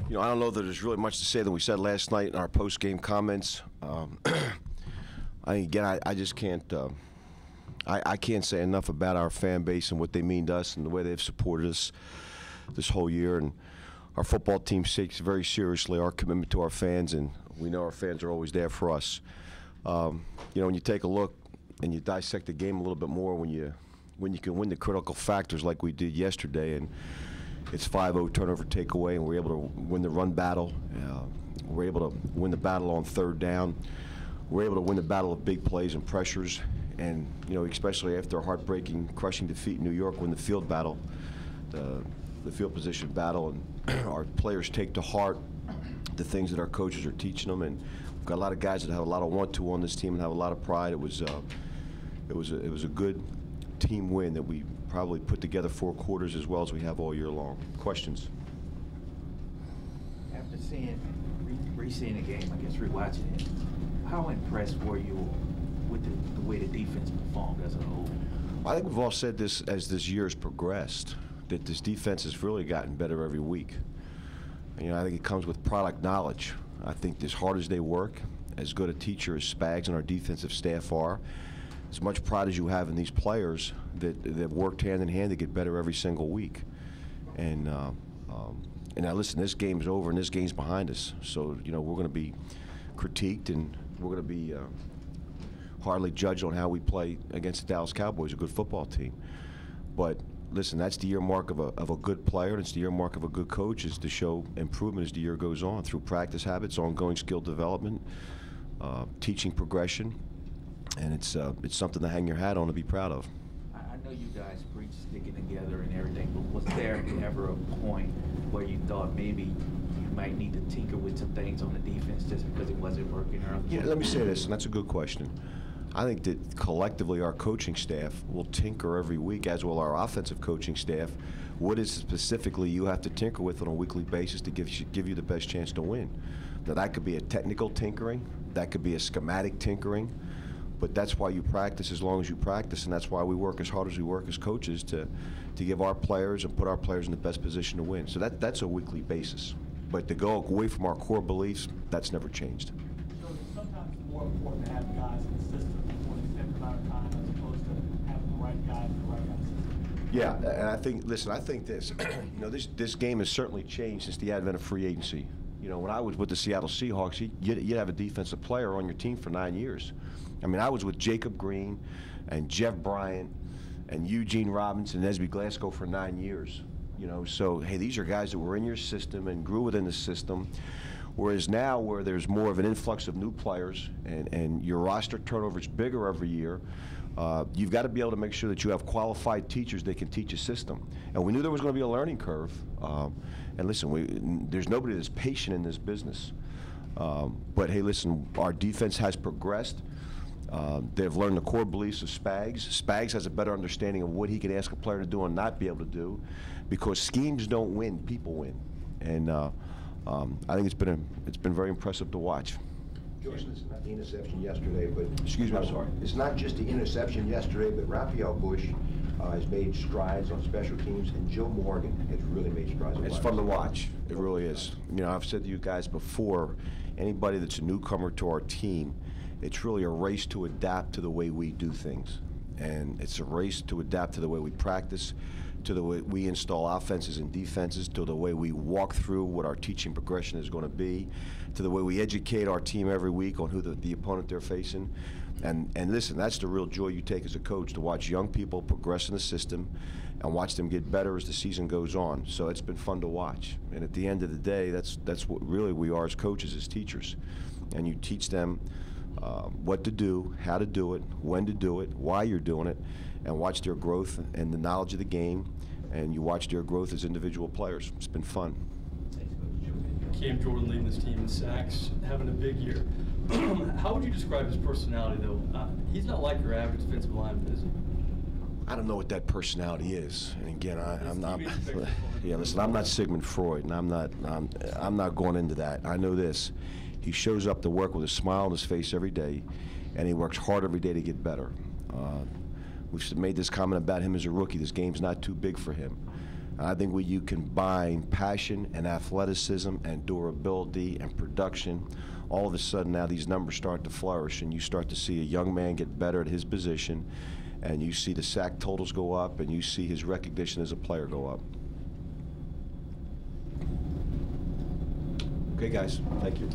You know, I don't know that there's really much to say than we said last night in our post-game comments. I just can't. I can't say enough about our fan base and what they mean to us and the way they've supported us this whole year. And our football team takes very seriously our commitment to our fans, and we know our fans are always there for us. You know, when you take a look and you dissect the game a little bit more, when you can win the critical factors like we did yesterday, and it's 5-0 turnover takeaway, and we're able to win the run battle. We're able to win the battle on third down. We're able to win the battle of big plays and pressures, and you know, especially after a heartbreaking, crushing defeat in New York, win the field battle, the field position battle, and our players take to heart the things that our coaches are teaching them, and we've got a lot of guys that have a lot of want-to on this team and have a lot of pride. It was a good team win that we probably put together 4 quarters as well as we have all year long. Questions? After re-seeing the game, I guess rewatching it, how impressed were you with the way the defense performed as a whole? I think we've all said this as this year has progressed, that this defense has really gotten better every week. You know, I think it comes with product knowledge. I think as hard as they work, as good a teacher as Spags and our defensive staff are, as much pride as you have in these players that worked hand in hand to get better every single week. And now listen, this game's over and this game's behind us. So, you know, we're going to be critiqued and we're going to be hardly judged on how we play against the Dallas Cowboys, a good football team. But listen, that's the year mark of a good player, and it's the year mark of a good coach, is to show improvement as the year goes on through practice habits, ongoing skill development, teaching progression, and it's something to hang your hat on to be proud of. I know you guys preach sticking together and everything, but was there ever a point where you thought maybe you might need to tinker with some things on the defense just because it wasn't working early? Yeah, let me say this, and that's a good question. I think that collectively our coaching staff will tinker every week, as will our offensive coaching staff. What is specifically you have to tinker with on a weekly basis to give you the best chance to win? Now that could be a technical tinkering, that could be a schematic tinkering, but that's why you practice as long as you practice, and that's why we work as hard as we work as coaches to give our players and put our players in the best position to win. So that's a weekly basis. But to go away from our core beliefs, that's never changed. So sometimes it's more important to have guys in the system for an extended amount of time as opposed to having the right guy in the right guy's system. Yeah, and I think, listen, I think this, you know, this game has certainly changed since the advent of free agency. You know, when I was with the Seattle Seahawks, you'd have a defensive player on your team for 9 years. I mean, I was with Jacob Green and Jeff Bryant and Eugene Robinson and Esby Glasgow for 9 years. You know, so, hey, these are guys that were in your system and grew within the system. Whereas now, where there's more of an influx of new players and your roster turnover is bigger every year, you've got to be able to make sure that you have qualified teachers that can teach a system. And we knew there was going to be a learning curve. And listen, there's nobody that's patient in this business. But hey, listen, our defense has progressed. They've learned the core beliefs of Spags. Spags has a better understanding of what he can ask a player to do and not be able to do, because schemes don't win, people win. And I think it's been very impressive to watch. Jordan, it's not the interception yesterday, but excuse me, I'm sorry. It's not just the interception yesterday, but Raphael Bush has made strides on special teams, and Joe Morgan has really made strides. It's fun to watch. It really is. You know, I've said to you guys before, anybody that's a newcomer to our team, it's really a race to adapt to the way we do things. And it's a race to adapt to the way we practice, to the way we install offenses and defenses, to the way we walk through what our teaching progression is going to be, to the way we educate our team every week on who the opponent they're facing. And listen, that's the real joy you take as a coach, to watch young people progress in the system and watch them get better as the season goes on. So it's been fun to watch. And at the end of the day, that's what really we are as coaches, as teachers. And you teach them what to do, how to do it, when to do it, why you're doing it, and watch their growth and the knowledge of the game, and you watch their growth as individual players. It's been fun. Cam Jordan leading this team in sacks, having a big year. How would you describe his personality, though? He's not like your average defensive lineman, is he? I don't know what that personality is. And again, I'm not. Yeah, listen, I'm not Sigmund Freud, and I'm not going into that. I know this. He shows up to work with a smile on his face every day, and he works hard every day to get better. We've made this comment about him as a rookie. This game's not too big for him. I think when you combine passion and athleticism and durability and production, all of a sudden now these numbers start to flourish, and you start to see a young man get better at his position, and you see the sack totals go up, and you see his recognition as a player go up. Okay, guys, thank you.